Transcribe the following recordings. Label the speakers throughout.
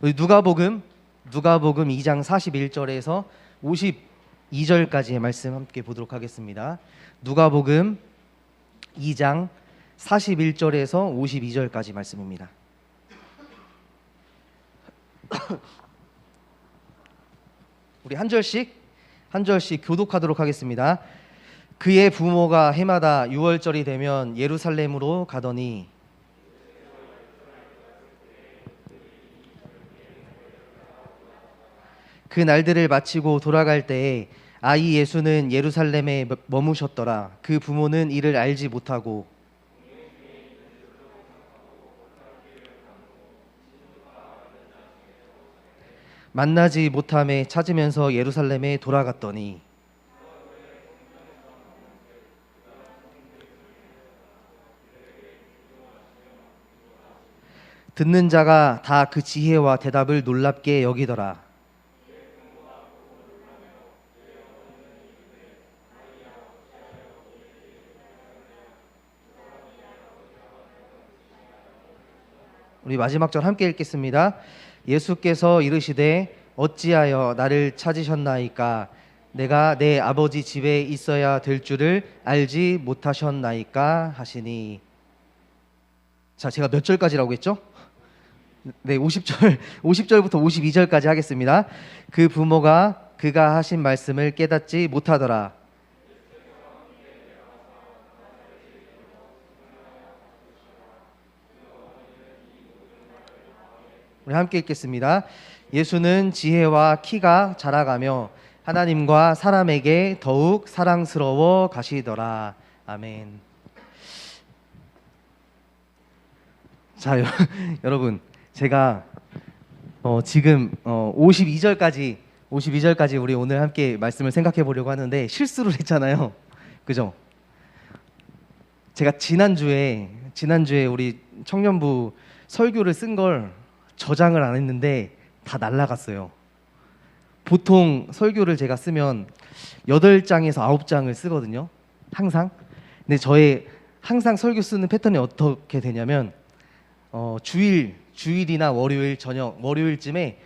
Speaker 1: 우리 누가복음 2장 41절에서 52절까지의 말씀 함께 보도록 하겠습니다. 누가복음 2장 41절에서 52절까지 말씀입니다. 우리 한 절씩 교독하도록 하겠습니다. 그의 부모가 해마다 6월절이 되면 예루살렘으로 가더니 그 날들을 마치고 돌아갈 때에 아이 예수는 예루살렘에 머무셨더라. 그 부모는 이를 알지 못하고 만나지 못함에 찾으면서 예루살렘에 돌아갔더니 듣는 자가 다 그 지혜와 대답을 놀랍게 여기더라. 우리 마지막 절 함께 읽겠습니다. 예수께서 이르시되 어찌하여 나를 찾으셨나이까? 내가 내 아버지 집에 있어야 될 줄을 알지 못하셨나이까? 하시니. 자, 제가 몇 절까지라고 했죠? 네, 50절부터 52절까지 하겠습니다. 그 부모가 그가 하신 말씀을 깨닫지 못하더라. 우리 함께 읽겠습니다. 예수는 지혜와 키가 자라가며 하나님과 사람에게 더욱 사랑스러워 가시더라. 아멘. 자, 여러분, 제가 지금 52절까지 우리 오늘 함께 말씀을 생각해 보려고 하는데 실수를 했잖아요. 그죠? 제가 지난주에 우리 청년부 설교를 쓴 걸 저장을 안 했는데 다 날라갔어요. 보통 설교를 제가 쓰면 8장에서 9장을 쓰거든요. 항상. 근데 저의 항상 설교 쓰는 패턴이 어떻게 되냐면 주일이나 월요일 저녁, 월요일쯤에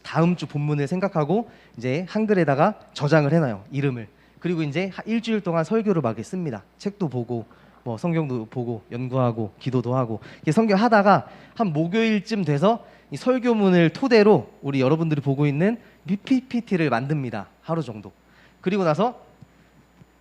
Speaker 1: 다음 주 본문을 생각하고 이제 한글에다가 저장을 해놔요. 이름을. 그리고 이제 일주일 동안 설교를 막 씁니다. 책도 보고 뭐 성경도 보고 연구하고 기도도 하고 성경 하다가 한 목요일쯤 돼서 이 설교문을 토대로 우리 여러분들이 보고 있는 PPT를 만듭니다. 하루 정도. 그리고 나서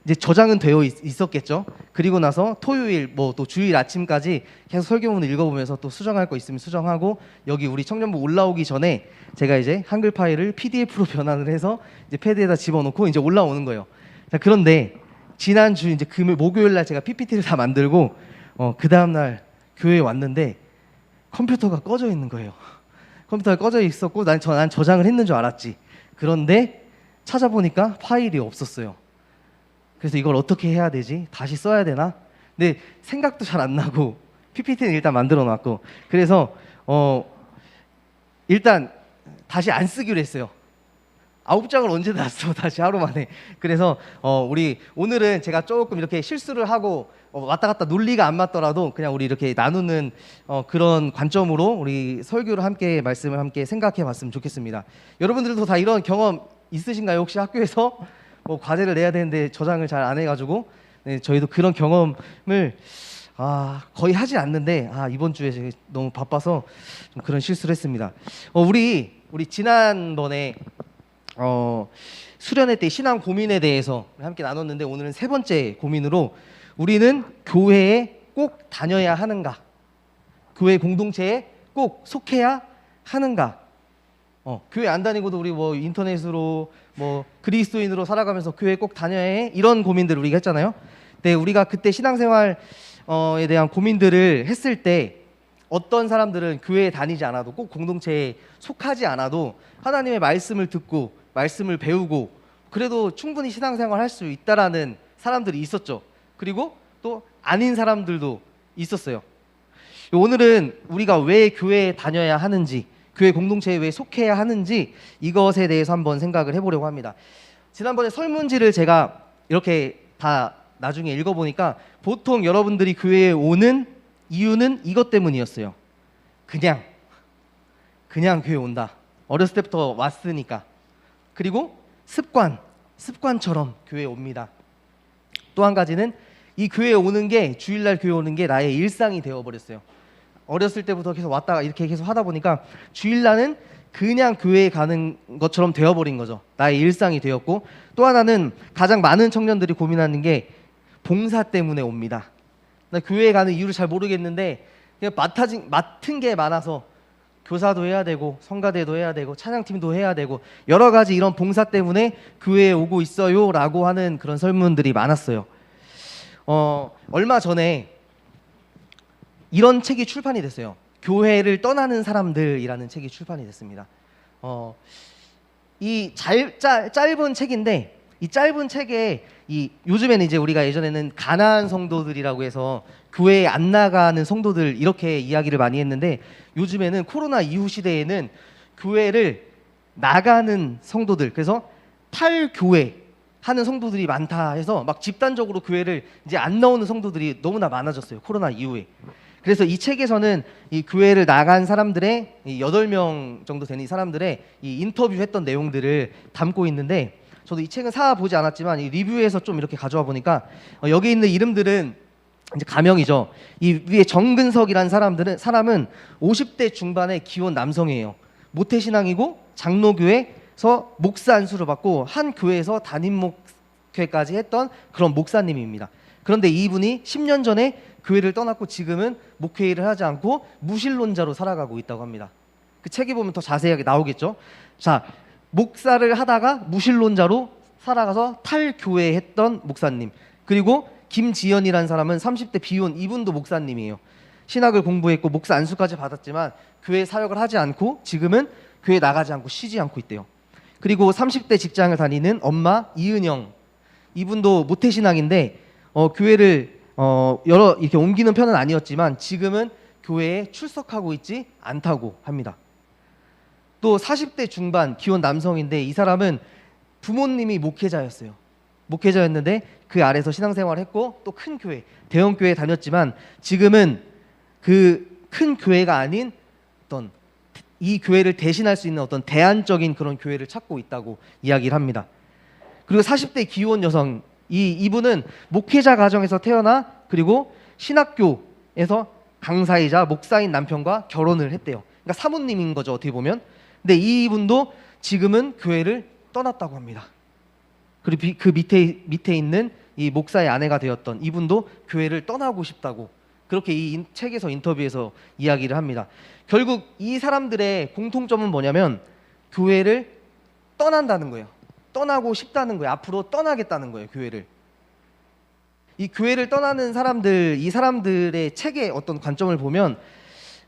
Speaker 1: 이제 저장은 되어 있었겠죠. 그리고 나서 토요일 뭐 또 주일 아침까지 계속 설교문을 읽어보면서 또 수정할 거 있으면 수정하고 여기 우리 청년부 올라오기 전에 제가 이제 한글 파일을 PDF로 변환을 해서 이제 패드에다 집어넣고 이제 올라오는 거예요. 자, 그런데 지난주 이제 목요일 날 제가 PPT를 다 만들고 그 다음 날 교회에 왔는데 컴퓨터가 꺼져 있는 거예요. 컴퓨터가 꺼져 있었고 난 저장을 했는 줄 알았지. 그런데 찾아보니까 파일이 없었어요. 그래서 이걸 어떻게 해야 되지? 다시 써야 되나? 근데 생각도 잘 안 나고 PPT는 일단 만들어 놨고 그래서 일단 다시 안 쓰기로 했어요. 9장을 언제 다 써? 다시 하루 만에. 그래서 우리 오늘은 제가 조금 이렇게 실수를 하고 왔다 갔다 논리가 안 맞더라도 그냥 우리 이렇게 나누는 그런 관점으로 우리 설교를 함께 말씀을 함께 생각해 봤으면 좋겠습니다. 여러분들도 다 이런 경험 있으신가요? 혹시 학교에서 뭐 과제를 내야 되는데 저장을 잘 안 해가지고 네, 저희도 그런 경험을 거의 하지 않는데 이번 주에 제가 너무 바빠서 좀 그런 실수를 했습니다. 우리 지난번에 수련회 때 신앙 고민에 대해서 함께 나눴는데 오늘은 세 번째 고민으로 우리는 교회에 꼭 다녀야 하는가? 교회 공동체에 꼭 속해야 하는가? 교회 안 다니고도 우리 뭐 인터넷으로 뭐 그리스도인으로 살아가면서 교회 꼭 다녀야 해? 이런 고민들을 우리가 했잖아요. 근데 우리가 그때 신앙생활에 대한 고민들을 했을 때 어떤 사람들은 교회에 다니지 않아도 꼭 공동체에 속하지 않아도 하나님의 말씀을 듣고 말씀을 배우고 그래도 충분히 신앙생활 할 수 있다라는 사람들이 있었죠. 그리고 또 아닌 사람들도 있었어요. 오늘은 우리가 왜 교회에 다녀야 하는지, 교회 공동체에 왜 속해야 하는지 이것에 대해서 한번 생각을 해보려고 합니다. 지난번에 설문지를 제가 이렇게 다 나중에 읽어보니까 보통 여러분들이 교회에 오는 이유는 이것 때문이었어요. 그냥 그냥 교회 온다. 어렸을 때부터 왔으니까. 그리고 습관처럼 교회 옵니다. 또 한 가지는 이 교회 오는 게, 주일날 교회 오는 게 나의 일상이 되어버렸어요. 어렸을 때부터 계속 왔다가 이렇게 계속 하다 보니까 주일날은 그냥 교회에 가는 것처럼 되어버린 거죠. 나의 일상이 되었고, 또 하나는 가장 많은 청년들이 고민하는 게 봉사 때문에 옵니다. 나 교회에 가는 이유를 잘 모르겠는데 그냥 맡은 게 많아서 교사도 해야 되고 성가대도 해야 되고 찬양팀도 해야 되고 여러 가지 이런 봉사 때문에 교회에 오고 있어요 라고 하는 그런 설문들이 많았어요. 얼마 전에 이런 책이 출판이 됐어요. 교회를 떠나는 사람들이라는 책이 출판이 됐습니다. 이 짧은 책인데, 이 짧은 책에 요즘에는 이제 우리가 예전에는 가난한 성도들이라고 해서 교회에 안 나가는 성도들 이렇게 이야기를 많이 했는데, 요즘에는 코로나 이후 시대에는 교회를 나가는 성도들, 그래서 탈교회 하는 성도들이 많다 해서 막 집단적으로 교회를 이제 안 나오는 성도들이 너무나 많아졌어요, 코로나 이후에. 그래서 이 책에서는 이 교회를 나간 사람들의 8명 정도 되는 이 사람들의 이 인터뷰했던 내용들을 담고 있는데, 저도 이 책은 사 보지 않았지만 이 리뷰에서 좀 이렇게 가져와 보니까 여기 있는 이름들은 이제 가명이죠. 이 위에 정근석이라는 사람은 50대 중반의 기혼 남성이에요. 모태신앙이고 장로교회에서 목사 안수를 받고 한 교회에서 담임 목회까지 했던 그런 목사님입니다. 그런데 이분이 10년 전에 교회를 떠났고 지금은 목회일을 하지 않고 무신론자로 살아가고 있다고 합니다. 그 책에 보면 더 자세하게 나오겠죠. 자, 목사를 하다가 무신론자로 살아가서 탈교회 했던 목사님, 그리고 김지연이라는 사람은 30대 비혼, 이분도 목사님이에요. 신학을 공부했고 목사 안수까지 받았지만 교회 사역을 하지 않고 지금은 교회 나가지 않고 쉬지 않고 있대요. 그리고 30대 직장을 다니는 엄마 이은영, 이분도 모태신앙인데 교회를 이렇게 옮기는 편은 아니었지만 지금은 교회에 출석하고 있지 않다고 합니다. 또 40대 중반 기혼 남성인데 이 사람은 부모님이 목회자였어요. 목회자였는데 그 아래서 신앙생활을 했고 또 큰 교회, 대형 교회 다녔지만 지금은 그 큰 교회가 아닌 어떤 이 교회를 대신할 수 있는 어떤 대안적인 그런 교회를 찾고 있다고 이야기를 합니다. 그리고 40대 기혼 여성, 이분은 목회자 가정에서 태어나 그리고 신학교에서 강사이자 목사인 남편과 결혼을 했대요. 그러니까 사모님인 거죠, 어떻게 보면. 근데 이분도 지금은 교회를 떠났다고 합니다. 그리고 그 밑에 있는 이 목사의 아내가 되었던 이분도 교회를 떠나고 싶다고 그렇게 이 책에서 인터뷰에서 이야기를 합니다. 결국 이 사람들의 공통점은 뭐냐면 교회를 떠난다는 거예요. 떠나고 싶다는 거예요. 앞으로 떠나겠다는 거예요, 교회를. 이 교회를 떠나는 사람들, 이 사람들의 책의 어떤 관점을 보면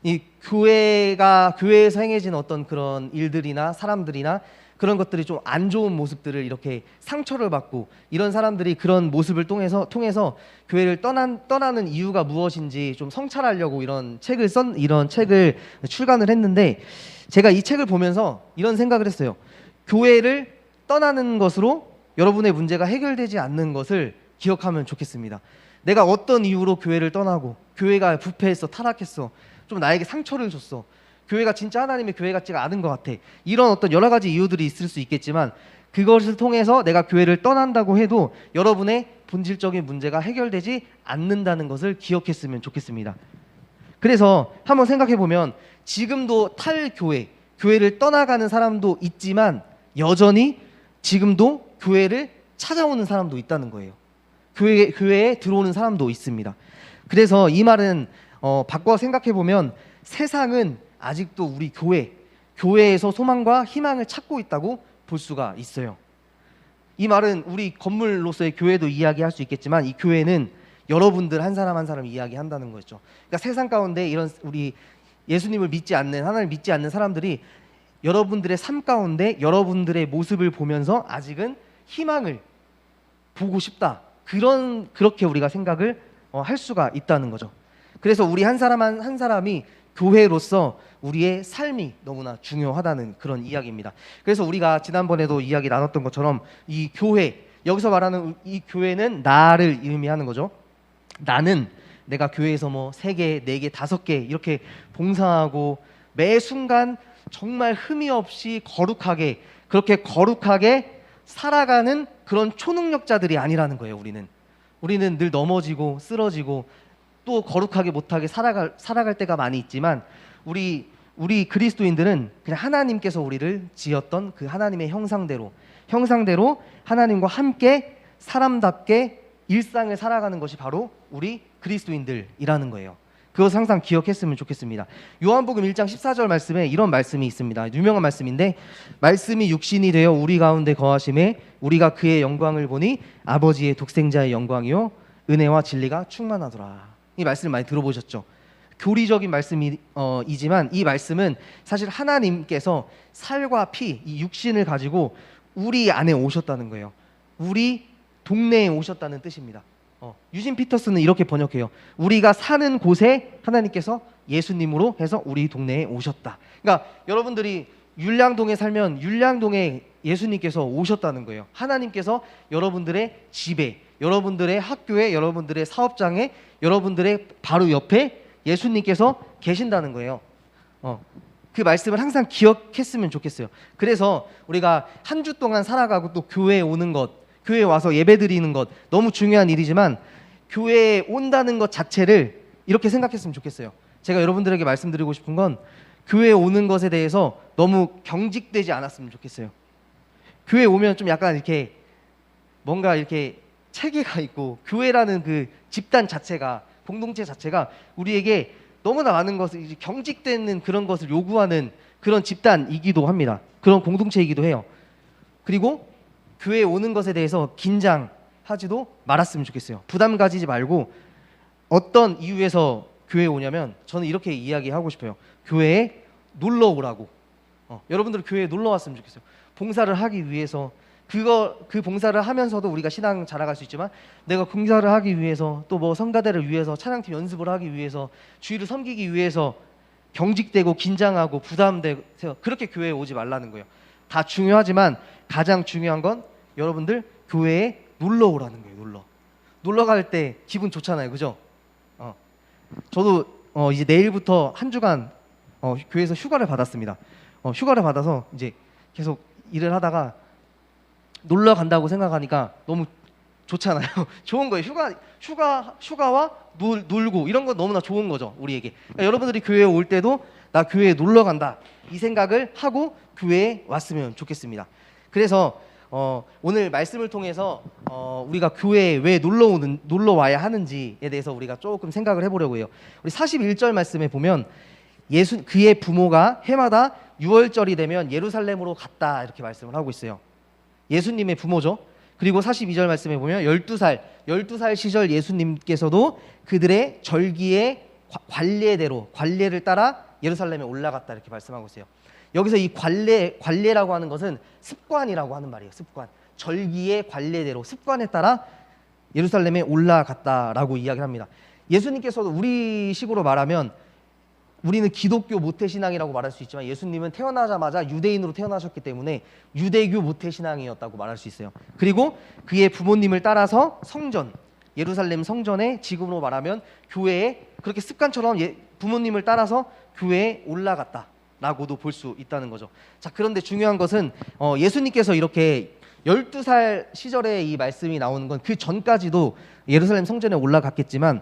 Speaker 1: 이 교회에서 행해진 어떤 그런 일들이나 사람들이나 그런 것들이 좀 안 좋은 모습들을 이렇게 상처를 받고, 이런 사람들이 그런 모습을 통해서 교회를 떠나는 이유가 무엇인지 좀 성찰하려고 이런 책을 출간을 했는데, 제가 이 책을 보면서 이런 생각을 했어요. 교회를 떠나는 것으로 여러분의 문제가 해결되지 않는 것을 기억하면 좋겠습니다. 내가 어떤 이유로 교회를 떠나고 교회가 부패했어, 타락했어, 좀 나에게 상처를 줬어, 교회가 진짜 하나님의 교회 같지가 않은 것 같아, 이런 어떤 여러 가지 이유들이 있을 수 있겠지만 그것을 통해서 내가 교회를 떠난다고 해도 여러분의 본질적인 문제가 해결되지 않는다는 것을 기억했으면 좋겠습니다. 그래서 한번 생각해보면 지금도 교회를 떠나가는 사람도 있지만 여전히 지금도 교회를 찾아오는 사람도 있다는 거예요. 교회에 들어오는 사람도 있습니다. 그래서 이 말은 바꿔 생각해보면 세상은 아직도 우리 교회에서 소망과 희망을 찾고 있다고 볼 수가 있어요. 이 말은 우리 건물로서의 교회도 이야기할 수 있겠지만 이 교회는 여러분들 한 사람 한 사람 이야기한다는 거죠. 그러니까 세상 가운데 이런 우리 예수님을 믿지 않는, 하나님을 믿지 않는 사람들이 여러분들의 삶 가운데 여러분들의 모습을 보면서 아직은 희망을 보고 싶다, 그렇게 우리가 생각을 할 수가 있다는 거죠. 그래서 우리 한 사람 한 사람이 교회로서 우리의 삶이 너무나 중요하다는 그런 이야기입니다. 그래서 우리가 지난번에도 이야기 나눴던 것처럼 이 교회, 여기서 말하는 이 교회는 나를 의미하는 거죠. 나는 내가 교회에서 3개, 4개, 5개 이렇게 봉사하고 매 순간 정말 흠이 없이 거룩하게, 그렇게 거룩하게 살아가는 그런 초능력자들이 아니라는 거예요. 우리는 늘 넘어지고 쓰러지고 또 거룩하게 못하게 살아갈 때가 많이 있지만, 우리 그리스도인들은 그냥 하나님께서 우리를 지었던 그 하나님의 형상대로 하나님과 함께 사람답게 일상을 살아가는 것이 바로 우리 그리스도인들이라는 거예요. 그것을 항상 기억했으면 좋겠습니다. 요한복음 1장 14절 말씀에 이런 말씀이 있습니다. 유명한 말씀인데, 말씀이 육신이 되어 우리 가운데 거하심에 우리가 그의 영광을 보니 아버지의 독생자의 영광이요 은혜와 진리가 충만하더라. 이 말씀을 많이 들어보셨죠? 교리적인 말씀이지만 이 말씀은 사실 하나님께서 살과 피, 이 육신을 가지고 우리 안에 오셨다는 거예요. 우리 동네에 오셨다는 뜻입니다. 유진 피터스는 이렇게 번역해요. 우리가 사는 곳에 하나님께서 예수님으로 해서 우리 동네에 오셨다. 그러니까 여러분들이 율량동에 살면 율량동에 예수님께서 오셨다는 거예요. 하나님께서 여러분들의 집에, 여러분들의 학교에, 여러분들의 사업장에, 여러분들의 바로 옆에 예수님께서 계신다는 거예요. 그 말씀을 항상 기억했으면 좋겠어요. 그래서 우리가 한 주 동안 살아가고 또 교회에 오는 것, 교회에 와서 예배 드리는 것 너무 중요한 일이지만, 교회에 온다는 것 자체를 이렇게 생각했으면 좋겠어요. 제가 여러분들에게 말씀드리고 싶은 건, 교회에 오는 것에 대해서 너무 경직되지 않았으면 좋겠어요. 교회에 오면 좀 약간 이렇게 뭔가 이렇게 체계가 있고, 교회라는 그 집단 자체가, 공동체 자체가 우리에게 너무나 많은 것을 경직되는 그런 것을 요구하는 그런 집단이기도 합니다. 그런 공동체이기도 해요. 그리고 교회에 오는 것에 대해서 긴장하지도 말았으면 좋겠어요. 부담 가지지 말고, 어떤 이유에서 교회에 오냐면 저는 이렇게 이야기하고 싶어요. 교회에 놀러 오라고. 여러분들 교회에 놀러 왔으면 좋겠어요. 봉사를 하기 위해서, 그 봉사를 하면서도 우리가 신앙 자라갈 수 있지만, 내가 봉사를 하기 위해서, 또 뭐 성가대를 위해서, 찬양팀 연습을 하기 위해서, 주의를 섬기기 위해서 경직되고 긴장하고 부담되고, 그렇게 교회에 오지 말라는 거예요. 다 중요하지만 가장 중요한 건 여러분들 교회에 놀러 오라는 거예요. 놀러 갈 때 기분 좋잖아요, 그죠? 저도 이제 내일부터 한 주간 교회에서 휴가를 받았습니다. 휴가를 받아서 이제 계속 일을 하다가 놀러 간다고 생각하니까 너무 좋잖아요. 좋은 거예요. 휴가와 놀고 이런 건 너무나 좋은 거죠, 우리에게. 그러니까 여러분들이 교회에 올 때도 나 교회에 놀러 간다, 이 생각을 하고 교회에 왔으면 좋겠습니다. 그래서 오늘 말씀을 통해서 우리가 교회에 왜 놀러 와야 하는지에 대해서 우리가 조금 생각을 해보려고 해요. 우리 41절 말씀에 보면, 그의 부모가 해마다 6월절이 되면 예루살렘으로 갔다, 이렇게 말씀을 하고 있어요. 예수님의 부모죠. 그리고 42절 말씀에 보면 12살 시절 예수님께서도 그들의 절기의 관례를 따라 예루살렘에 올라갔다, 이렇게 말씀하고 있어요. 여기서 이 관례라고 하는 것은 습관이라고 하는 말이에요. 습관. 절기의 관례대로, 습관에 따라 예루살렘에 올라갔다라고 이야기를 합니다. 예수님께서도 우리식으로 말하면, 우리는 기독교 모태신앙이라고 말할 수 있지만, 예수님은 태어나자마자 유대인으로 태어나셨기 때문에 유대교 모태신앙이었다고 말할 수 있어요. 그리고 그의 부모님을 따라서 예루살렘 성전에, 지금으로 말하면 교회에, 그렇게 습관처럼 부모님을 따라서 교회에 올라갔다라고도 볼 수 있다는 거죠. 자, 그런데 중요한 것은 예수님께서 이렇게 12살 시절에 이 말씀이 나오는 건 그 전까지도 예루살렘 성전에 올라갔겠지만,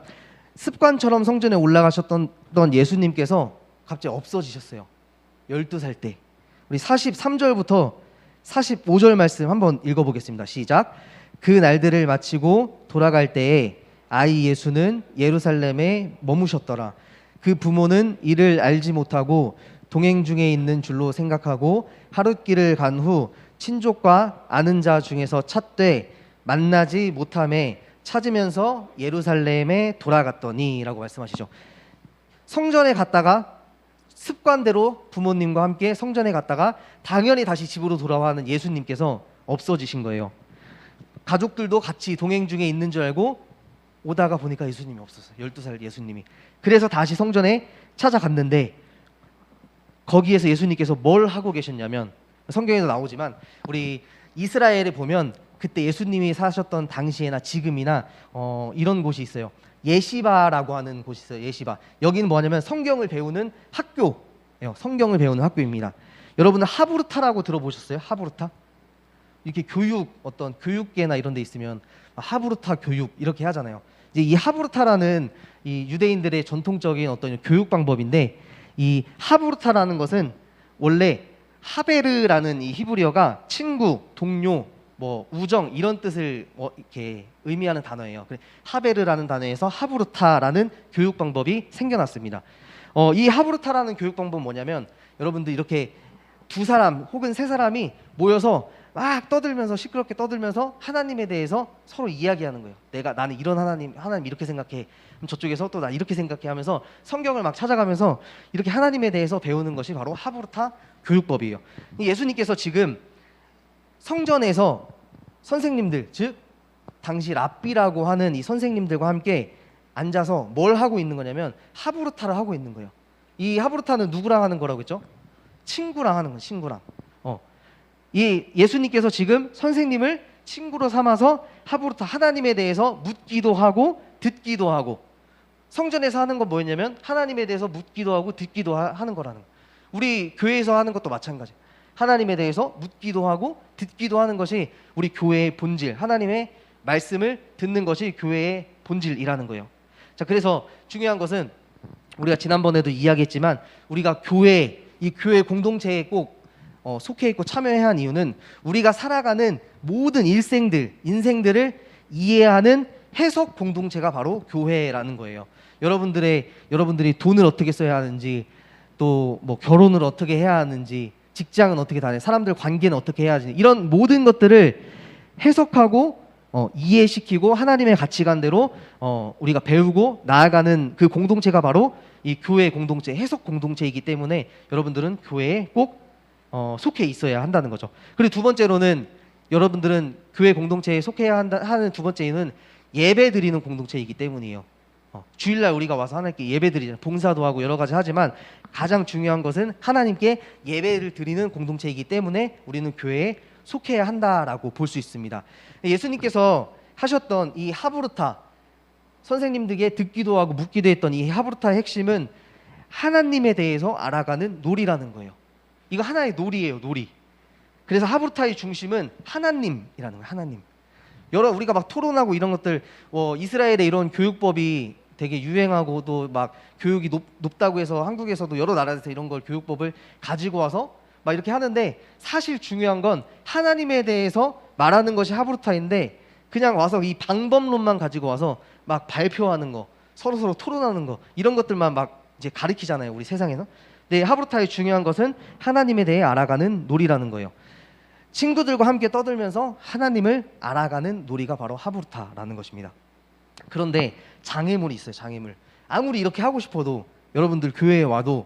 Speaker 1: 습관처럼 성전에 올라가셨던 예수님께서 갑자기 없어지셨어요. 12살 때. 우리 43절부터 45절 말씀 한번 읽어보겠습니다. 시작. 그 날들을 마치고 돌아갈 때에 아이 예수는 예루살렘에 머무셨더라. 그 부모는 이를 알지 못하고 동행 중에 있는 줄로 생각하고 하룻길을 간 후 친족과 아는 자 중에서 찾되 만나지 못하매 찾으면서 예루살렘에 돌아갔더니, 라고 말씀하시죠. 성전에 갔다가 습관대로 부모님과 함께 성전에 갔다가 당연히 다시 집으로 돌아와는 예수님께서 없어지신 거예요. 가족들도 같이 동행 중에 있는 줄 알고 오다가 보니까 예수님이 없었어요. 12살 예수님이. 그래서 다시 성전에 찾아갔는데, 거기에서 예수님께서 뭘 하고 계셨냐면, 성경에도 나오지만 우리 이스라엘에 보면 그때 예수님이 사셨던 당시에나 지금이나 이런 곳이 있어요. 예시바라고 하는 곳이 있어요. 예시바. 여기는 뭐냐면 성경을 배우는 학교, 성경을 배우는 학교입니다. 여러분은 하브르타라고 들어보셨어요? 하브르타? 이렇게 교육 어떤 교육계나 이런 데 있으면 하브르타 교육 이렇게 하잖아요. 이제 이 하브르타라는 이 유대인들의 전통적인 어떤 교육 방법인데, 이 하브르타라는 것은 원래 하베르라는 이 히브리어가 친구, 동료, 뭐 우정 이런 뜻을 이렇게 의미하는 단어예요. 하베르라는 단어에서 하브르타라는 교육 방법이 생겨났습니다. 이 하브르타라는 교육 방법은 뭐냐면, 여러분들 이렇게 두 사람 혹은 세 사람이 모여서 막 떠들면서 시끄럽게 떠들면서 하나님에 대해서 서로 이야기하는 거예요. 나는 이런 하나님 이렇게 생각해. 그럼 저쪽에서 또 나 이렇게 생각해 하면서 성경을 막 찾아가면서 이렇게 하나님에 대해서 배우는 것이 바로 하브르타 교육법이에요. 예수님께서 지금 성전에서 선생님들, 즉 당시 랍비라고 하는 이 선생님들과 함께 앉아서 뭘 하고 있는 거냐면 하브르타를 하고 있는 거예요. 이 하브르타는 누구랑 하는 거라고 했죠? 친구랑 하는 거예요. 친구랑. 이 예수님께서 지금 선생님을 친구로 삼아서 하브르타, 하나님에 대해서 묻기도 하고 듣기도 하고, 성전에서 하는 건 뭐였냐면 하나님에 대해서 묻기도 하고 듣기도 하는 거라는 거예요. 우리 교회에서 하는 것도 마찬가지예요. 하나님에 대해서 묻기도 하고 듣기도 하는 것이 우리 교회의 본질, 하나님의 말씀을 듣는 것이 교회의 본질이라는 거예요. 자, 그래서 중요한 것은 우리가 지난번에도 이야기했지만, 우리가 이 교회 공동체에 꼭 속해 있고 참여해야 하는 이유는 우리가 살아가는 모든 인생들을 이해하는 해석 공동체가 바로 교회라는 거예요. 여러분들이 돈을 어떻게 써야 하는지, 또 뭐 결혼을 어떻게 해야 하는지, 직장은 어떻게 다녀, 사람들 관계는 어떻게 해야 하는지, 이런 모든 것들을 해석하고 이해시키고 하나님의 가치관대로 우리가 배우고 나아가는 그 공동체가 바로 이 교회 공동체, 해석 공동체이기 때문에 여러분들은 교회에 꼭 속해 있어야 한다는 거죠. 그리고 두 번째로는, 여러분들은 교회 공동체에 속해야 하는 두 번째 이유는 예배 드리는 공동체이기 때문이에요. 주일날 우리가 와서 하나님께 예배 드리잖아요. 봉사도 하고 여러 가지 하지만 가장 중요한 것은 하나님께 예배를 드리는 공동체이기 때문에 우리는 교회에 속해야 한다라고 볼 수 있습니다. 예수님께서 하셨던 이 하브르타, 선생님들에게 듣기도 하고 묻기도 했던 이 하브르타의 핵심은 하나님에 대해서 알아가는 놀이라는 거예요. 이거 하나의 놀이예요, 놀이. 그래서 하브르타의 중심은 하나님이라는 거예요. 하나님. 우리가 막 토론하고 이런 것들, 이스라엘의 이런 교육법이 되게 유행하고 또 막 교육이 높다고 해서 한국에서도 여러 나라에서 이런 걸 교육법을 가지고 와서 막 이렇게 하는데, 사실 중요한 건 하나님에 대해서 말하는 것이 하브르타인데, 그냥 와서 이 방법론만 가지고 와서 막 발표하는 거, 서로 토론하는 거, 이런 것들만 막 이제 가르치잖아요, 우리 세상에서. 네, 하브르타의 중요한 것은 하나님에 대해 알아가는 놀이라는 거예요. 친구들과 함께 떠들면서 하나님을 알아가는 놀이가 바로 하브르타라는 것입니다. 그런데 장애물이 있어요. 장애물. 아무리 이렇게 하고 싶어도 여러분들 교회에 와도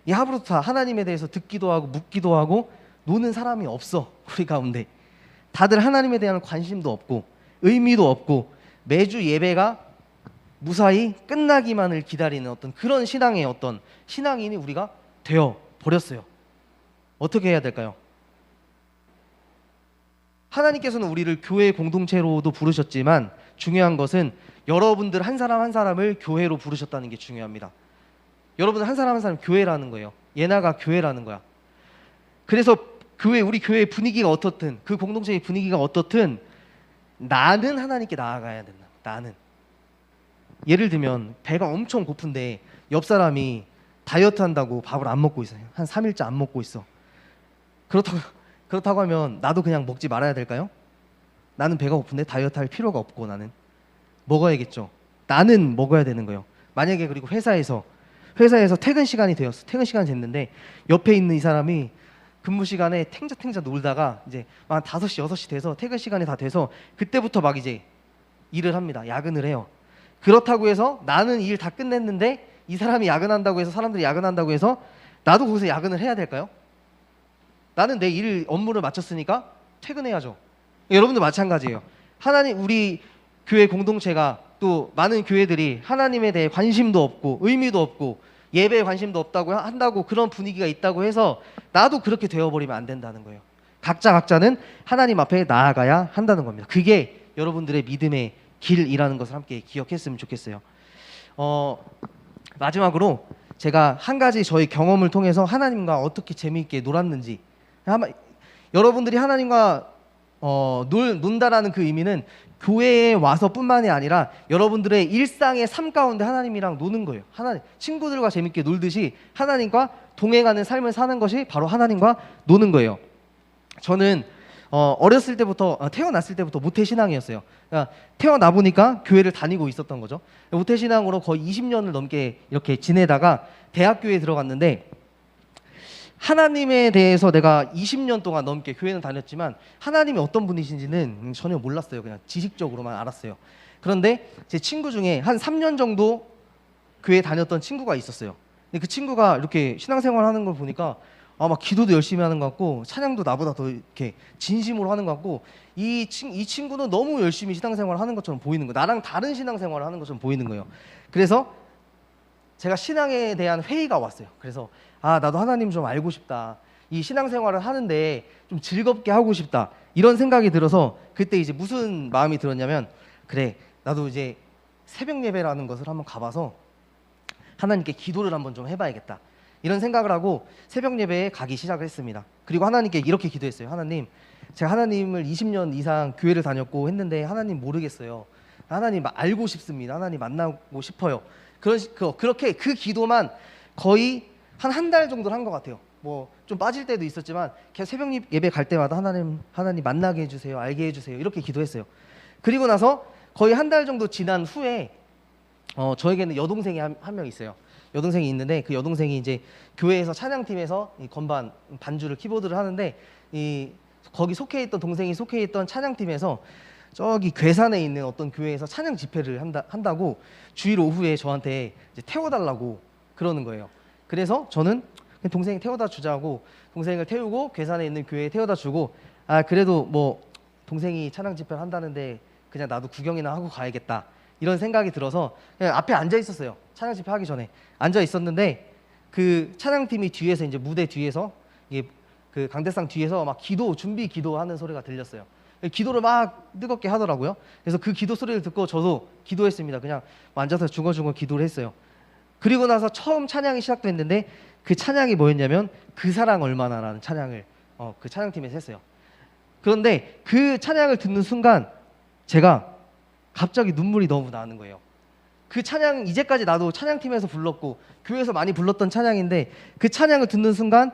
Speaker 1: 이 하브르타, 하나님에 대해서 듣기도 하고 묻기도 하고 노는 사람이 없어. 우리 가운데 다들 하나님에 대한 관심도 없고 의미도 없고 매주 예배가 무사히 끝나기만을 기다리는 어떤 그런 신앙의 어떤 신앙인이 우리가 되어 버렸어요. 어떻게 해야 될까요? 하나님께서는 우리를 교회 공동체로도 부르셨지만 중요한 것은 여러분들 한 사람 한 사람을 교회로 부르셨다는 게 중요합니다. 여러분들 한 사람 한 사람 교회라는 거예요. 예나가 교회라는 거야. 그래서 우리 교회의 분위기가 어떻든, 그 공동체의 분위기가 어떻든 나는 하나님께 나아가야 된다. 나는. 예를 들면 배가 엄청 고픈데 옆 사람이 다이어트 한다고 밥을 안 먹고 있어요. 한 3일째 안 먹고 있어. 그렇다고 하면 나도 그냥 먹지 말아야 될까요? 나는 배가 고픈데 다이어트 할 필요가 없고 나는 먹어야겠죠. 나는 먹어야 되는 거예요. 만약에 그리고 회사에서 퇴근 시간이 되었어. 퇴근 시간이 됐는데 옆에 있는 이 사람이 근무 시간에 탱자탱자 놀다가 이제 한 5시, 6시 돼서 퇴근 시간이 다 돼서 그때부터 막 이제 일을 합니다. 야근을 해요. 그렇다고 해서 나는 일 다 끝냈는데 이 사람이 야근한다고 해서, 사람들이 야근한다고 해서 나도 거기서 야근을 해야 될까요? 나는 내 업무를 마쳤으니까 퇴근해야죠. 여러분도 마찬가지예요. 우리 교회 공동체가, 또 많은 교회들이 하나님에 대해 관심도 없고 의미도 없고 예배에 관심도 없다고 한다고 그런 분위기가 있다고 해서 나도 그렇게 되어버리면 안 된다는 거예요. 각자는 하나님 앞에 나아가야 한다는 겁니다. 그게 여러분들의 믿음의 길이라는 것을 함께 기억했으면 좋겠어요. 마지막으로 제가 한 가지 저희 경험을 통해서 하나님과 어떻게 재미있게 놀았는지, 여러분들이 하나님과 논다라는 그 의미는 교회에 와서뿐만이 아니라 여러분들의 일상의 삶 가운데 하나님이랑 노는 거예요. 하나님, 친구들과 재밌게 놀듯이 하나님과 동행하는 삶을 사는 것이 바로 하나님과 노는 거예요. 저는 어렸을 때부터, 태어났을 때부터 모태신앙이었어요. 그러니까 태어나 보니까 교회를 다니고 있었던 거죠. 모태신앙으로 거의 20년을 넘게 이렇게 지내다가 대학교에 들어갔는데, 하나님에 대해서 내가 20년 동안 넘게 교회는 다녔지만 하나님이 어떤 분이신지는 전혀 몰랐어요. 그냥 지식적으로만 알았어요. 그런데 제 친구 중에 한 3년 정도 교회 다녔던 친구가 있었어요. 근데 그 친구가 이렇게 신앙생활 하는 걸 보니까 막 기도도 열심히 하는 것 같고 찬양도 나보다 더 이렇게 진심으로 하는 것 같고, 이 친구는 너무 열심히 신앙생활을 하는 것처럼 보이는 거예요. 나랑 다른 신앙생활을 하는 것처럼 보이는 거예요. 그래서 제가 신앙에 대한 회의가 왔어요. 그래서 나도 하나님 좀 알고 싶다. 이 신앙생활을 하는데 좀 즐겁게 하고 싶다. 이런 생각이 들어서 그때 이제 무슨 마음이 들었냐면, 그래, 나도 이제 새벽 예배라는 것을 한번 가봐서 하나님께 기도를 한번 좀 해봐야겠다. 이런 생각을 하고 새벽 예배에 가기 시작을 했습니다. 그리고 하나님께 이렇게 기도했어요. 하나님, 제가 하나님을 20년 이상 교회를 다녔고 했는데 하나님 모르겠어요. 하나님 알고 싶습니다. 하나님 만나고 싶어요. 그렇게 그 기도만 거의 한 달 정도를 한 것 같아요. 뭐 좀 빠질 때도 있었지만 계속 새벽 예배 갈 때마다 하나님 만나게 해주세요. 알게 해주세요. 이렇게 기도했어요. 그리고 나서 거의 한 달 정도 지난 후에 저에게는 여동생이 한 명 있어요. 여동생이 있는데 그 여동생이 이제 교회에서 찬양팀에서 이 건반 반주를 키보드를 하는데, 거기 동생이 속해 있던 찬양팀에서 저기 괴산에 있는 어떤 교회에서 찬양 집회를 한다고 주일 오후에 저한테 이제 태워달라고 그러는 거예요. 그래서 저는 동생이 태워다 주자고 동생을 태우고 괴산에 있는 교회에 태워다 주고, 그래도 뭐 동생이 찬양 집회를 한다는데 그냥 나도 구경이나 하고 가야겠다, 이런 생각이 들어서 그냥 앞에 앉아 있었어요. 찬양 집회 하기 전에 앉아 있었는데, 그 찬양팀이 뒤에서 이제 무대 뒤에서 이게 그 강대상 뒤에서 막 준비 기도하는 소리가 들렸어요. 기도를 막 뜨겁게 하더라고요. 그래서 그 기도 소리를 듣고 저도 기도했습니다. 그냥 앉아서 중얼중얼 기도를 했어요. 그리고 나서 처음 찬양이 시작됐는데, 그 찬양이 뭐였냐면 그 사랑 얼마나라는 찬양을 그 찬양팀에서 했어요. 그런데 그 찬양을 듣는 순간 제가 갑자기 눈물이 너무 나는 거예요. 그 찬양, 이제까지 나도 찬양팀에서 불렀고 교회에서 많이 불렀던 찬양인데 그 찬양을 듣는 순간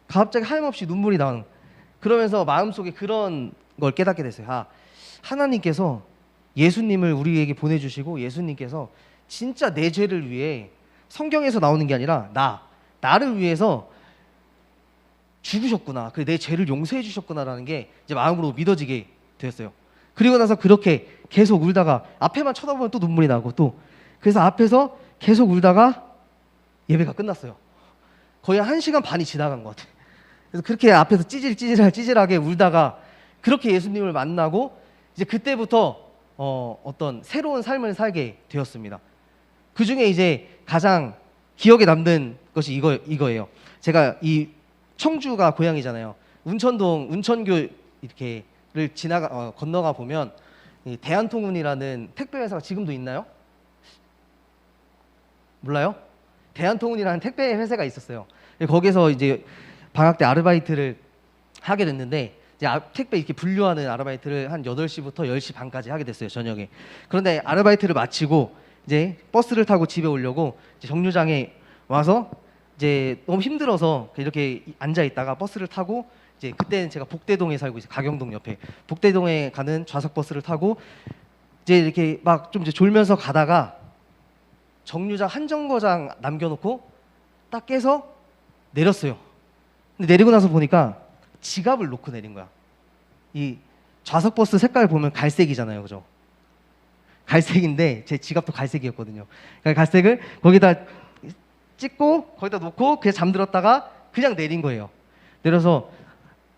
Speaker 1: 갑자기 하염없이 눈물이 나는, 그러면서 마음속에 그런 걸 깨닫게 됐어요. 하나님께서 예수님을 우리에게 보내주시고 예수님께서 진짜 내 죄를 위해, 성경에서 나오는 게 아니라 나를 위해서 죽으셨구나, 내 죄를 용서해 주셨구나라는 게 이제 마음으로 믿어지게 되었어요. 그리고 나서 그렇게 계속 울다가 앞에만 쳐다보면 또 눈물이 나고, 또 그래서 앞에서 계속 울다가 예배가 끝났어요. 거의 1시간 반이 지나간 것 같아요. 그래서 그렇게 앞에서 찌질하게 울다가 그렇게 예수님을 만나고, 이제 그때부터 어떤 새로운 삶을 살게 되었습니다. 그 중에 이제 가장 기억에 남는 것이 이거예요. 제가 이 청주가 고향이잖아요. 운천교 이렇게를 건너가 보면 이 대한통운이라는 택배 회사가 지금도 있나요? 몰라요? 대한통운이라는 택배 회사가 있었어요. 거기서 이제 방학 때 아르바이트를 하게 됐는데, 이제 택배 이렇게 분류하는 아르바이트를 한 8시부터 10시 반까지 하게 됐어요, 저녁에. 그런데 아르바이트를 마치고 이제 버스를 타고 집에 오려고 이제 정류장에 와서 이제 너무 힘들어서 이렇게 앉아 있다가 버스를 타고, 이제 그때는 제가 복대동에 살고 있어요. 가경동 옆에 복대동에 가는 좌석 버스를 타고 이제 이렇게 막 좀 이제 졸면서 가다가 정류장 한 정거장 남겨놓고 딱 깨서 내렸어요. 근데 내리고 나서 보니까 지갑을 놓고 내린 거야. 이 좌석 버스 색깔 보면 갈색이잖아요, 그죠? 갈색인데 제 지갑도 갈색이었거든요. 그러니까 갈색을 거기다 찍고 거기다 놓고 그냥 잠들었다가 그냥 내린 거예요. 내려서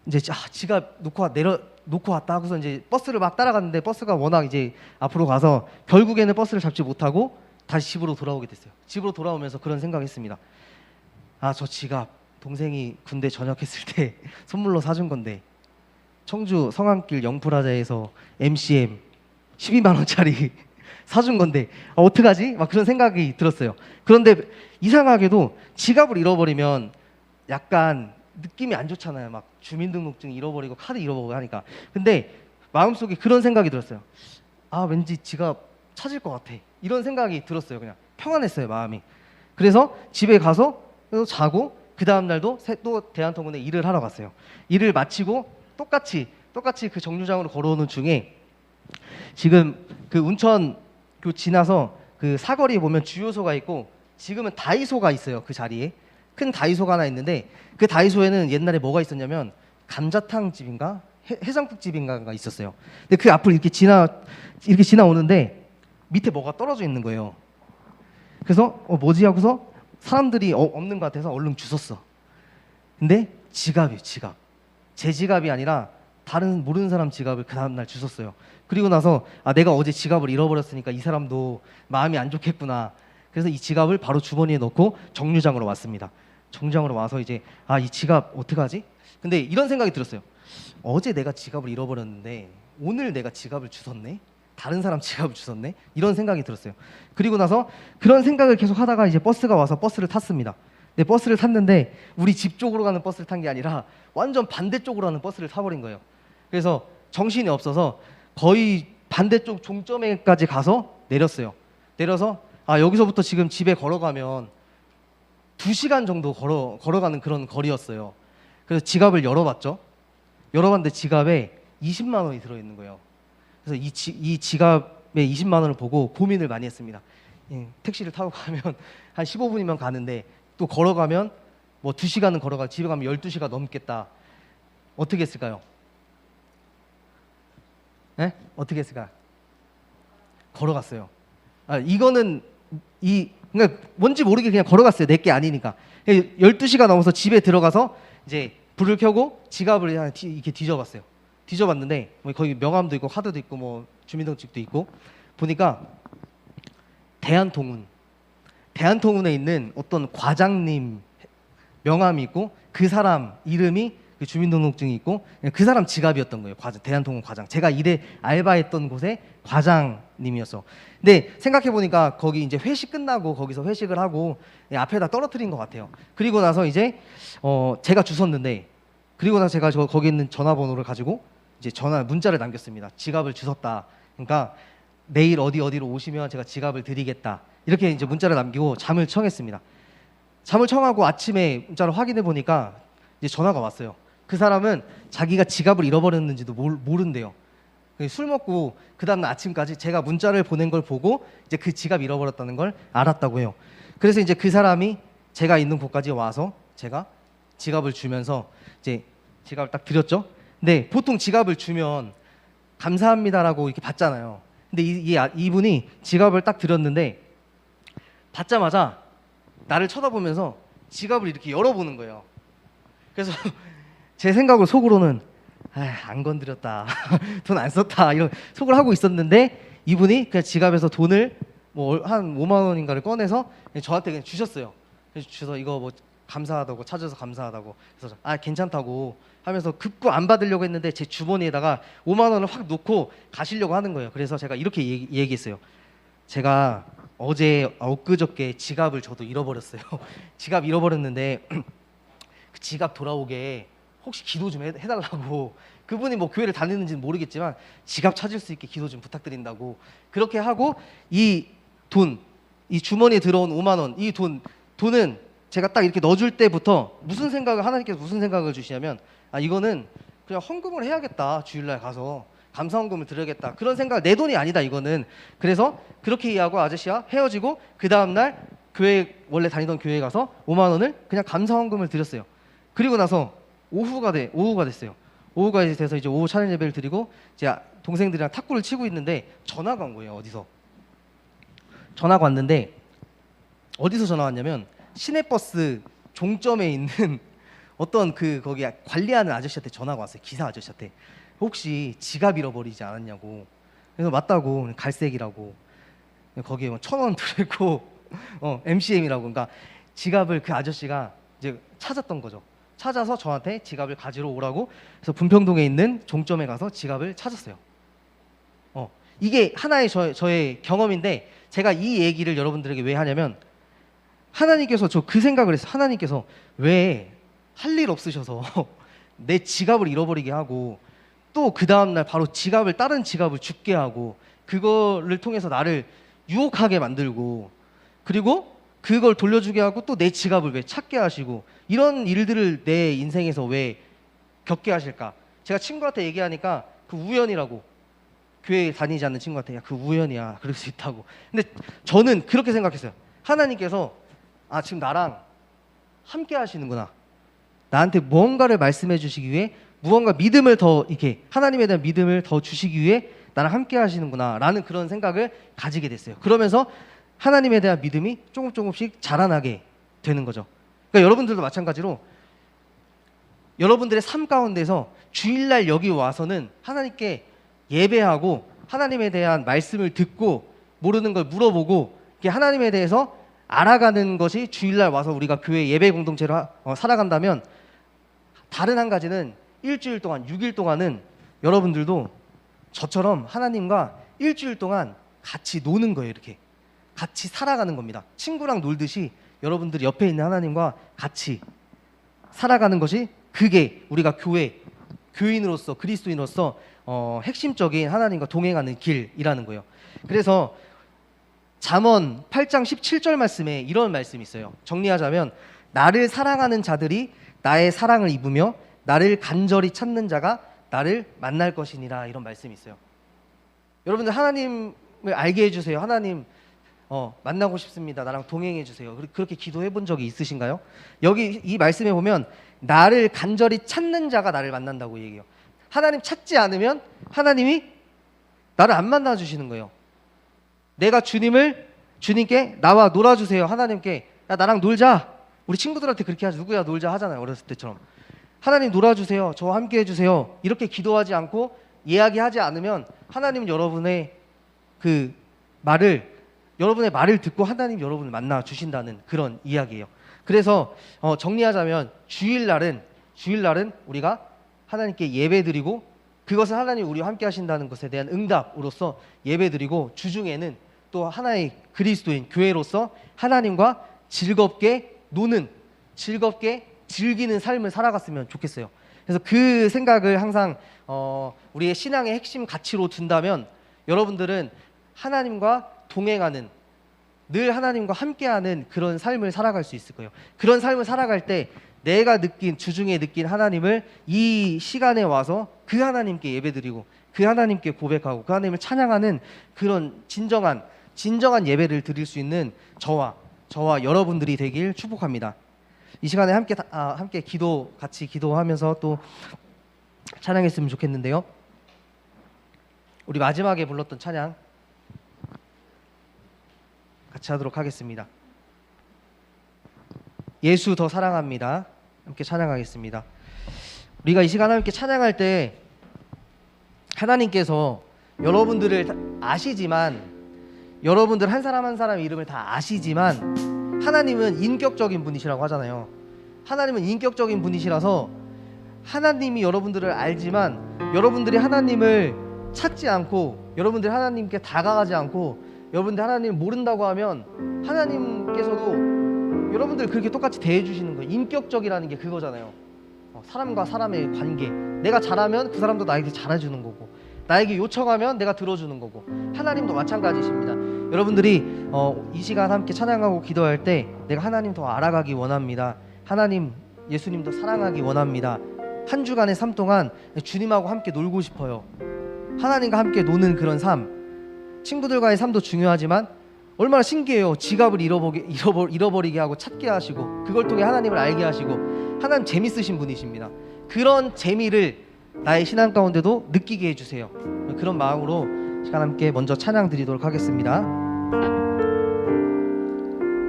Speaker 1: 이제 지갑 놓고 왔다 하고서 이제 버스를 막 따라갔는데, 버스가 워낙 이제 앞으로 가서 결국에는 버스를 잡지 못하고 다시 집으로 돌아오게 됐어요. 집으로 돌아오면서 그런 생각했습니다. 저 지갑 동생이 군대 전역했을 때 선물로 사준 건데, 청주 성안길 영프라자에서 MCM 12만 원짜리 사준 건데 어떡하지? 막 그런 생각이 들었어요. 그런데 이상하게도 지갑을 잃어버리면 약간 느낌이 안 좋잖아요. 막 주민등록증 잃어버리고 카드 잃어버리고 하니까. 근데 마음속에 그런 생각이 들었어요. 아, 왠지 지갑 찾을 것 같아. 이런 생각이 들었어요. 그냥 평안했어요, 마음이. 그래서 집에 가서 또 자고 그 다음 날도 또 대한통운에 일을 하러 갔어요. 일을 마치고 똑같이 그 정류장으로 걸어오는 중에 지금 그 운천 그 지나서 그 사거리에 보면 주유소가 있고 지금은 다이소가 있어요. 그 자리에 큰 다이소가 하나 있는데 그 다이소에는 옛날에 뭐가 있었냐면 감자탕 집인가 해장국 집인가가 있었어요. 근데 그 앞을 이렇게 지나오는데 밑에 뭐가 떨어져 있는 거예요. 그래서 뭐지 하고서 사람들이 없는 것 같아서 얼른 주웠어. 근데 지갑이 지갑. 제 지갑이 아니라 다른 모르는 사람 지갑을 그 다음날 주웠어요. 그리고 나서 아, 내가 어제 지갑을 잃어버렸으니까 이 사람도 마음이 안 좋겠구나. 그래서 이 지갑을 바로 주머니에 넣고 정류장으로 왔습니다. 정류장으로 와서 이제 아, 이 지갑 어떡하지? 근데 이런 생각이 들었어요. 어제 내가 지갑을 잃어버렸는데 오늘 내가 지갑을 주웠네? 다른 사람 지갑을 주웠네? 이런 생각이 들었어요. 그리고 나서 그런 생각을 계속 하다가 이제 버스가 와서 버스를 탔습니다. 근데 버스를 탔는데 우리 집 쪽으로 가는 버스를 탄 게 아니라 완전 반대쪽으로 가는 버스를 타버린 거예요. 그래서 정신이 없어서 거의 반대쪽 종점에까지 가서 내렸어요. 내려서 아, 여기서부터 지금 집에 걸어가면 2시간 정도 걸어가는 그런 거리였어요. 그래서 지갑을 열어봤죠. 열어봤는데 지갑에 20만 원이 들어있는 거예요. 그래서 이 지갑에 20만 원을 보고 고민을 많이 했습니다. 택시를 타고 가면 한 15분이면 가는데 또 걸어가면 뭐 2시간은 걸어가 집에 가면 12시가 넘겠다. 어떻게 했을까요? 네? 어떻게 했을까? 걸어갔어요. 아, 이거는 그러니까 뭔지 모르게 그냥 걸어갔어요. 내 게 아니니까. 12시가 넘어서 집에 들어가서 이제 불을 켜고 지갑을 이렇게 뒤져봤어요. 뒤져봤는데 뭐 거기 명함도 있고 카드도 있고 뭐 주민등록증도 있고 보니까 대한통운에 있는 어떤 과장님 명함이 있고 그 사람 이름이 그 주민등록증이 있고 그 사람 지갑이었던 거예요. 대한통운 과장. 제가 일에 알바했던 곳의 과장님이었어. 근데 생각해 보니까 거기 이제 회식 끝나고 거기서 회식을 하고 앞에다 떨어뜨린 것 같아요. 그리고 나서 이제 제가 주웠는데 그리고 나서 제가 거기 있는 전화번호를 가지고 이제 문자를 남겼습니다. 지갑을 주웠다. 그러니까 내일 어디로 오시면 제가 지갑을 드리겠다. 이렇게 이제 문자를 남기고 잠을 청했습니다. 잠을 청하고 아침에 문자를 확인해 보니까 이제 전화가 왔어요. 그 사람은 자기가 지갑을 잃어버렸는지도 모른대요. 술 먹고 그 다음날 아침까지 제가 문자를 보낸 걸 보고 이제 그 지갑 잃어버렸다는 걸 알았다고 해요. 그래서 이제 그 사람이 제가 있는 곳까지 와서 제가 지갑을 주면서 이제 지갑을 딱 드렸죠. 근데 보통 지갑을 주면 감사합니다라고 이렇게 받잖아요. 근데 이분이 지갑을 딱 드렸는데 받자마자 나를 쳐다보면서 지갑을 이렇게 열어보는 거예요. 그래서 제 생각으로 속으로는 안 건드렸다. 돈 안 썼다. 이런 속을 하고 있었는데 이분이 그냥 지갑에서 돈을 뭐 한 5만 원인가를 꺼내서 저한테 그냥 주셨어요. 그래서 주셔서 이거 뭐 감사하다고 찾아서 감사하다고 그래서 아 괜찮다고 하면서 급구 안 받으려고 했는데 제 주머니에다가 5만 원을 확 놓고 가시려고 하는 거예요. 그래서 제가 이렇게 얘기했어요. 제가 어제 엊그저께 지갑을 저도 잃어버렸어요. 지갑 잃어버렸는데 그 지갑 돌아오게 혹시 기도 좀 해달라고. 그분이 뭐 교회를 다니는지는 모르겠지만 지갑 찾을 수 있게 기도 좀 부탁드린다고. 그렇게 하고 이 주머니에 들어온 5만 원, 이 돈은 제가 딱 이렇게 넣어줄 때부터 하나님께서 무슨 생각을 주시냐면 아, 이거는 그냥 헌금을 해야겠다. 주일날 가서 감사 헌금을 드려야겠다. 그런 생각, 내 돈이 아니다 이거는. 그래서 그렇게 이해하고 아저씨와 헤어지고 그 다음날 원래 다니던 교회에 가서 5만 원을 그냥 감사 헌금을 드렸어요. 그리고 나서 오후가 됐어요. 오후가 돼서 이제 오후 찬양 예배를 드리고 이제 동생들이랑 탁구를 치고 있는데 전화가 온 거예요. 전화가 왔는데 어디서 전화 왔냐면 시내버스 종점에 있는 어떤 거기 관리하는 아저씨한테 전화가 왔어요. 기사 아저씨한테. 혹시 지갑 잃어버리지 않았냐고. 그래서 맞다고. 갈색이라고. 거기에 1,000원 들어있고 MCM이라고. 그러니까 지갑을 그 아저씨가 이제 찾았던 거죠. 찾아서 저한테 지갑을 가지러 오라고. 그래서 분평동에 있는 종점에 가서 지갑을 찾았어요. 이게 하나의 저의 경험인데 제가 이 얘기를 여러분들에게 왜 하냐면 하나님께서 저 그 생각을 했어요. 하나님께서 왜 할 일 없으셔서 내 지갑을 잃어버리게 하고 또 그 다음날 바로 다른 지갑을 죽게 하고 그거를 통해서 나를 유혹하게 만들고 그리고 그걸 돌려주게 하고 또 내 지갑을 왜 찾게 하시고 이런 일들을 내 인생에서 왜 겪게 하실까? 제가 친구한테 얘기하니까 그 우연이라고, 교회 다니지 않는 친구한테 야 그 우연이야 그럴 수 있다고. 근데 저는 그렇게 생각했어요. 하나님께서 지금 나랑 함께 하시는구나, 나한테 무언가를 말씀해 주시기 위해 무언가 믿음을 더 이렇게 하나님에 대한 믿음을 더 주시기 위해 나랑 함께 하시는구나 라는 그런 생각을 가지게 됐어요. 그러면서 하나님에 대한 믿음이 조금씩 자라나게 되는 거죠. 그러니까 여러분들도 마찬가지로 여러분들의 삶 가운데서 주일날 여기 와서는 하나님께 예배하고 하나님에 대한 말씀을 듣고 모르는 걸 물어보고 하나님에 대해서 알아가는 것이 주일날 와서 우리가 교회 예배 공동체로 살아간다면, 다른 한 가지는 일주일 동안 6일 동안은 여러분들도 저처럼 하나님과 일주일 동안 같이 노는 거예요. 이렇게 같이 살아가는 겁니다. 친구랑 놀듯이 여러분들이 옆에 있는 하나님과 같이 살아가는 것이, 그게 우리가 교인으로서 그리스도인으로서 핵심적인 하나님과 동행하는 길이라는 거예요. 그래서 잠언 8장 17절 말씀에 이런 말씀이 있어요. 정리하자면 나를 사랑하는 자들이 나의 사랑을 입으며 나를 간절히 찾는 자가 나를 만날 것이니라, 이런 말씀이 있어요. 여러분들 하나님을 알게 해주세요. 하나님 만나고 싶습니다. 나랑 동행해 주세요. 그렇게 기도해 본 적이 있으신가요? 여기 이 말씀에 보면 나를 간절히 찾는 자가 나를 만난다고 얘기해요. 하나님 찾지 않으면 하나님이 나를 안 만나 주시는 거예요. 내가 주님께 나와 놀아주세요. 하나님께 야 나랑 놀자. 우리 친구들한테 그렇게 하죠. 누구야 놀자 하잖아요. 어렸을 때처럼. 하나님 놀아주세요. 저와 함께 해주세요. 이렇게 기도하지 않고 이야기하지 않으면 하나님은 여러분의 여러분의 말을 듣고 하나님 여러분을 만나 주신다는 그런 이야기예요. 그래서 정리하자면 주일날은 우리가 하나님께 예배드리고, 그것은 하나님 우리와 함께 하신다는 것에 대한 응답으로서 예배드리고, 주중에는 또 하나의 그리스도인 교회로서 하나님과 즐겁게 즐기는 삶을 살아갔으면 좋겠어요. 그래서 그 생각을 항상 우리의 신앙의 핵심 가치로 둔다면 여러분들은 하나님과 동행하는, 늘 하나님과 함께하는 그런 삶을 살아갈 수 있을 거예요. 그런 삶을 살아갈 때 내가 주중에 느낀 하나님을 이 시간에 와서 그 하나님께 예배드리고 그 하나님께 고백하고 그 하나님을 찬양하는 그런 진정한 예배를 드릴 수 있는 저와 여러분들이 되길 축복합니다. 이 시간에 함께 같이 기도하면서 또 찬양했으면 좋겠는데요. 우리 마지막에 불렀던 찬양 같이 하도록 하겠습니다. 예수 더 사랑합니다. 함께 찬양하겠습니다. 우리가 이 시간 함께 찬양할 때 하나님께서 여러분들을 아시지만, 여러분들 한 사람 한 사람 이름을 다 아시지만 하나님은 인격적인 분이시라고 하잖아요. 하나님은 인격적인 분이시라서 하나님이 여러분들을 알지만 여러분들이 하나님을 찾지 않고 여러분들이 하나님께 다가가지 않고 여러분들 하나님을 모른다고 하면 하나님께서도 여러분들 그렇게 똑같이 대해주시는 거예요. 인격적이라는 게 그거잖아요. 사람과 사람의 관계, 내가 잘하면 그 사람도 나에게 잘해주는 거고, 나에게 요청하면 내가 들어주는 거고, 하나님도 마찬가지십니다. 여러분들이 이 시간 함께 찬양하고 기도할 때 내가 하나님 더 알아가기 원합니다. 하나님 예수님도 사랑하기 원합니다. 한 주간의 삶 동안 주님하고 함께 놀고 싶어요. 하나님과 함께 노는 그런 삶, 친구들과의 삶도 중요하지만 얼마나 신기해요. 지갑을 잃어버리게 하고 찾게 하시고 그걸 통해 하나님을 알게 하시고, 하나님 재밌으신 분이십니다. 그런 재미를 나의 신앙 가운데도 느끼게 해주세요. 그런 마음으로 시간 함께 먼저 찬양 드리도록 하겠습니다.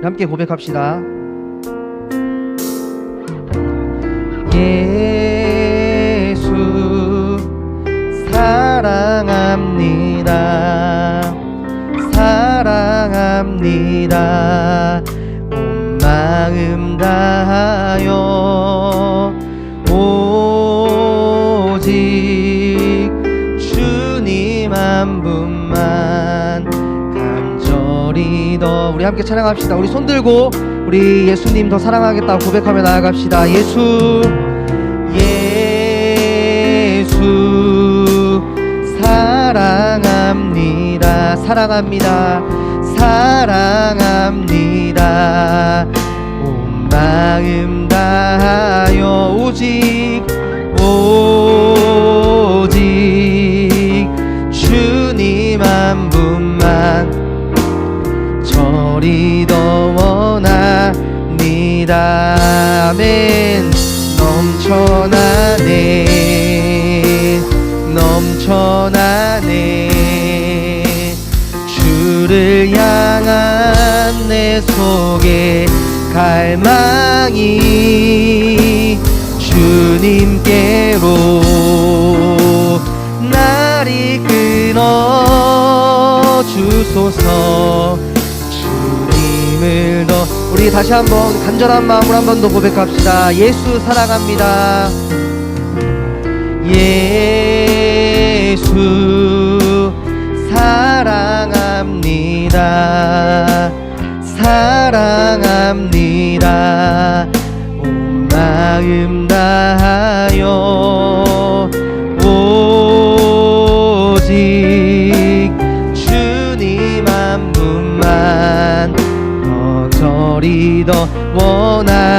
Speaker 1: 함께 고백합시다. 예수 사랑합니다. 사랑합니다. 온 마음 다하여 오직 주님 한 분만 우리 함께 찬양합시다. 우리 손 들고 우리 예수님 더 사랑하겠다고 고백하며 나아갑시다. 예수 사랑합니다. 사랑합니다. 사랑합니다. 온 마음 다하여 오직 주님 한 분만 저리 더 원합니다. 아멘. 넘쳐나네 주를 향한 내 속에 갈망이 주님께로 날 이끌어 주소서. 주님을 더 우리 다시 한번 간절한 마음으로 한 번 더 고백합시다. 예수 사랑합니다. 예수 사랑합니다. 사랑합니다. 온 마음 다하여 오직 주님 한 분만 더 저리 더 원합니다.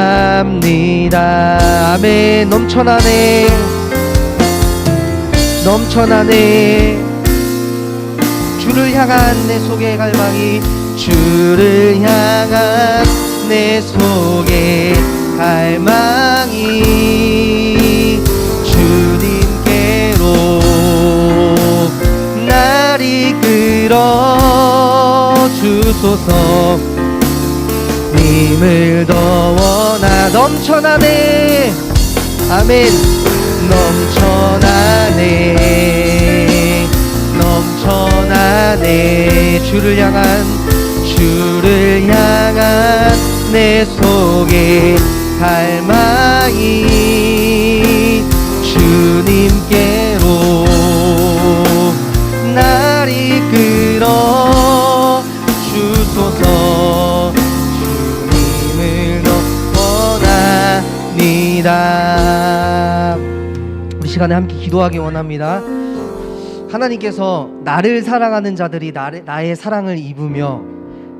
Speaker 1: 아멘. 넘쳐나네 주를 향한 내 속의 갈망이 주를 향한 내 속의 갈망이 주님께로 날 이끌어 주소서. 님을 더 원하 넘쳐나네. 아멘. 넘쳐나네 주를 향한 내 속의 갈망이 주님께로 날 이끌어 주소서. 주님을 더 원합니다. 우리 시간에 함께 기도하기 원합니다. 하나님께서 나를 사랑하는 자들이 나의 사랑을 입으며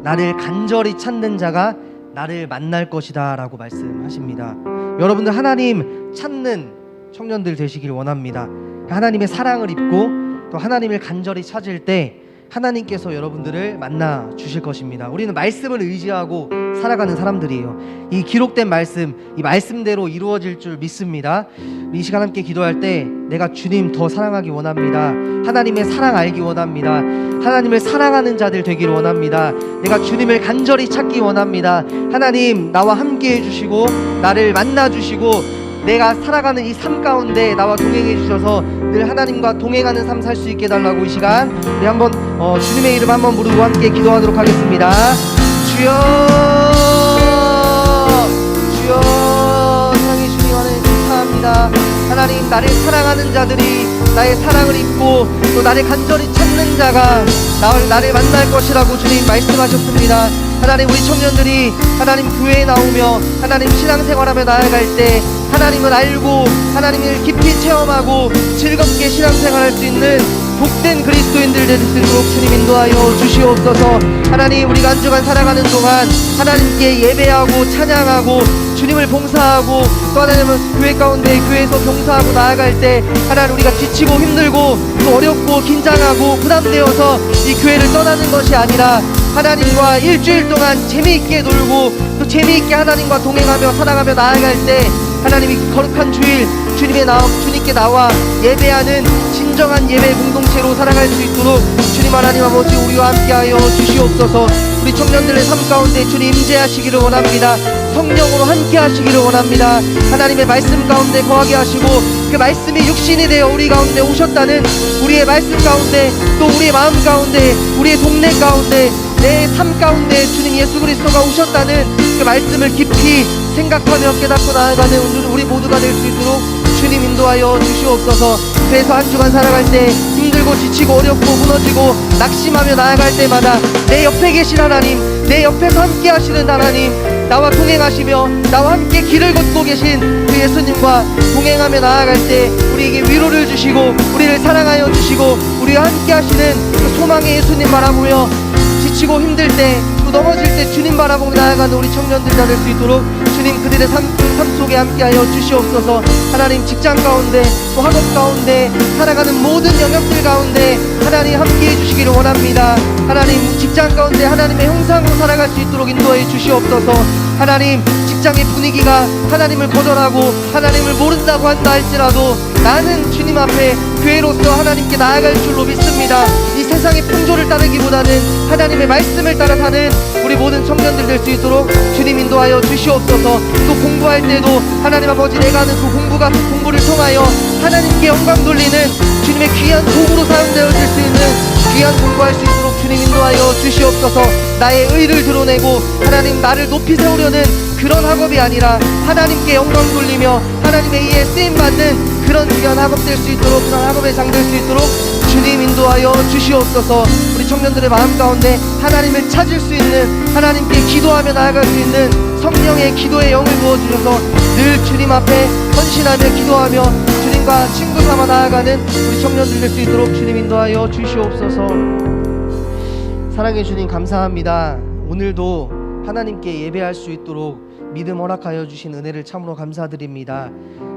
Speaker 1: 나를 간절히 찾는 자가 나를 만날 것이다 라고 말씀하십니다. 여러분들 하나님 찾는 청년들 되시길 원합니다. 하나님의 사랑을 입고 또 하나님을 간절히 찾을 때 하나님께서 여러분들을 만나 주실 것입니다. 우리는 말씀을 의지하고 살아가는 사람들이에요. 이 기록된 말씀, 이 말씀대로 이루어질 줄 믿습니다. 이 시간 함께 기도할 때 내가 주님 더 사랑하기 원합니다. 하나님의 사랑 알기 원합니다. 하나님을 사랑하는 자들 되기를 원합니다. 내가 주님을 간절히 찾기 원합니다. 하나님 나와 함께 해주시고 나를 만나주시고 내가 살아가는 이 삶 가운데 나와 동행해 주셔서 늘 하나님과 동행하는 삶 살 수 있게 해달라고 이 시간 우리 한번 주님의 이름 한번 부르고 함께 기도하도록 하겠습니다. 주여 사랑의 주님 하나님 감사합니다. 하나님 나를 사랑하는 자들이 나의 사랑을 입고 또 나를 간절히 찾는 자가 나를 만날 것이라고 주님 말씀하셨습니다. 하나님 우리 청년들이 하나님 교회에 나오며 하나님 신앙생활하며 나아갈 때 하나님을 알고 하나님을 깊이 체험하고 즐겁게 신앙생활할 수 있는 복된 그리스도인들 될 수 있도록 주님 인도하여 주시옵소서. 하나님 우리가 한 주간 살아가는 동안 하나님께 예배하고 찬양하고 주님을 봉사하고 또 하나님은 교회 가운데 교회에서 봉사하고 나아갈 때 하나님 우리가 지치고 힘들고 또 어렵고 긴장하고 부담되어서 이 교회를 떠나는 것이 아니라 하나님과 일주일 동안 재미있게 놀고 또 재미있게 하나님과 동행하며 살아가며 나아갈 때 하나님이 거룩한 주일 주님께 나와 예배하는 진정한 예배 공동체로 살아갈 수 있도록 주님 하나님 아버지 우리와 함께하여 주시옵소서. 우리 청년들의 삶 가운데 주님 임재하시기를 원합니다. 성령으로 함께 하시기를 원합니다. 하나님의 말씀 가운데 거하게 하시고 그 말씀이 육신이 되어 우리 가운데 오셨다는 우리의 말씀 가운데 또 우리의 마음 가운데 우리의 동네 가운데 내 삶 가운데 주님 예수 그리스도가 오셨다는 그 말씀을 깊이 생각하며 깨닫고 나아가는 우리 모두가 될 수 있도록 주님 인도하여 주시옵소서. 그래서 한 주간 살아갈 때 힘들고 지치고 어렵고 무너지고 낙심하며 나아갈 때마다 내 옆에 계신 하나님 내 옆에서 함께 하시는 하나님, 나와 동행하시며 나와 함께 길을 걷고 계신 그 예수님과 동행하며 나아갈 때 우리에게 위로를 주시고 우리를 사랑하여 주시고 우리와 함께 하시는 그 소망의 예수님 바라보며 지치고 힘들 때 또 넘어질 때 주님 바라보고 나아가는 우리 청년들 다 될 수 있도록 주님 그들의 삶 속에 함께하여 주시옵소서. 하나님, 직장 가운데 또 학업 가운데 살아가는 모든 영역들 가운데 하나님 함께해 주시기를 원합니다. 하나님, 직장 가운데 하나님의 형상으로 살아갈 수 있도록 인도해 주시옵소서. 하나님, 직장의 분위기가 하나님을 거절하고 하나님을 모른다고 한다 할지라도 나는 주님 앞에 교회로서 하나님께 나아갈 줄로 믿습니다. 이 세상의 풍조를 따르기보다는 하나님의 말씀을 따라 사는 우리 모든 청년들 될 수 있도록 주님 인도하여 주시옵소서. 또 공부할 때도 하나님 아버지, 내가 하는 그 공부를 통하여 하나님께 영광 돌리는 주님의 귀한 도구로 사용되어질 수 있는 귀한 공부할 수 있도록 주님 인도하여 주시옵소서. 나의 의를 드러내고 하나님 나를 높이 세우려는 그런 학업이 아니라 하나님께 영광 돌리며 하나님의 의에 쓰임받는 그런 귀한 학업 될 수 있도록, 그런 학업의 장 될 수 있도록 주님 인도하여 주시옵소서. 우리 청년들의 마음 가운데 하나님을 찾을 수 있는, 하나님께 기도하며 나아갈 수 있는 성령의 기도의 영을 부어주셔서 늘 주님 앞에 헌신하며 기도하며 주님과 친구 삼아 나아가는 우리 청년들 될 수 있도록 주님 인도하여 주시옵소서. 사랑해 주님, 감사합니다. 오늘도 하나님께 예배할 수 있도록 믿음 허락하여 주신 은혜를 참으로 감사드립니다.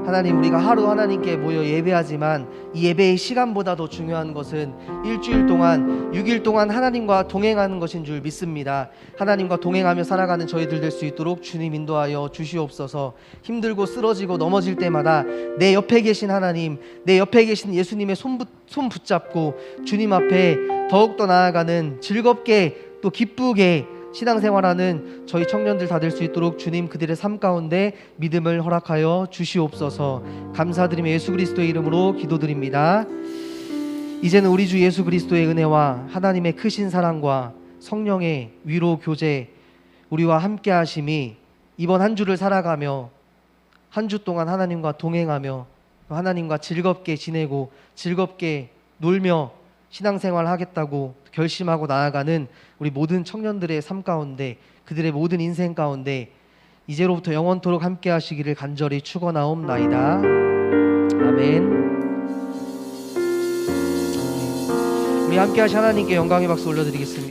Speaker 1: 하나님, 우리가 하루 하나님께 모여 예배하지만 이 예배의 시간보다 더 중요한 것은 일주일 동안 6일 동안 하나님과 동행하는 것인 줄 믿습니다. 하나님과 동행하며 살아가는 저희들 될 수 있도록 주님 인도하여 주시옵소서. 힘들고 쓰러지고 넘어질 때마다 내 옆에 계신 하나님, 내 옆에 계신 예수님의 손 붙잡고 주님 앞에 더욱더 나아가는, 즐겁게 또 기쁘게 신앙생활하는 저희 청년들 다 될 수 있도록 주님 그들의 삶 가운데 믿음을 허락하여 주시옵소서. 감사드리며 예수 그리스도의 이름으로 기도드립니다. 이제는 우리 주 예수 그리스도의 은혜와 하나님의 크신 사랑과 성령의 위로 교제, 우리와 함께 하심이 이번 한 주를 살아가며 한 주 동안 하나님과 동행하며 하나님과 즐겁게 지내고 즐겁게 놀며 신앙생활 하겠다고 결심하고 나아가는 우리 모든 청년들의 삶 가운데, 그들의 모든 인생 가운데 이제로부터 영원토록 함께 하시기를 간절히 축원하옵나이다. 아멘. 우리 함께 하신 하나님께 영광의 박수 올려드리겠습니다.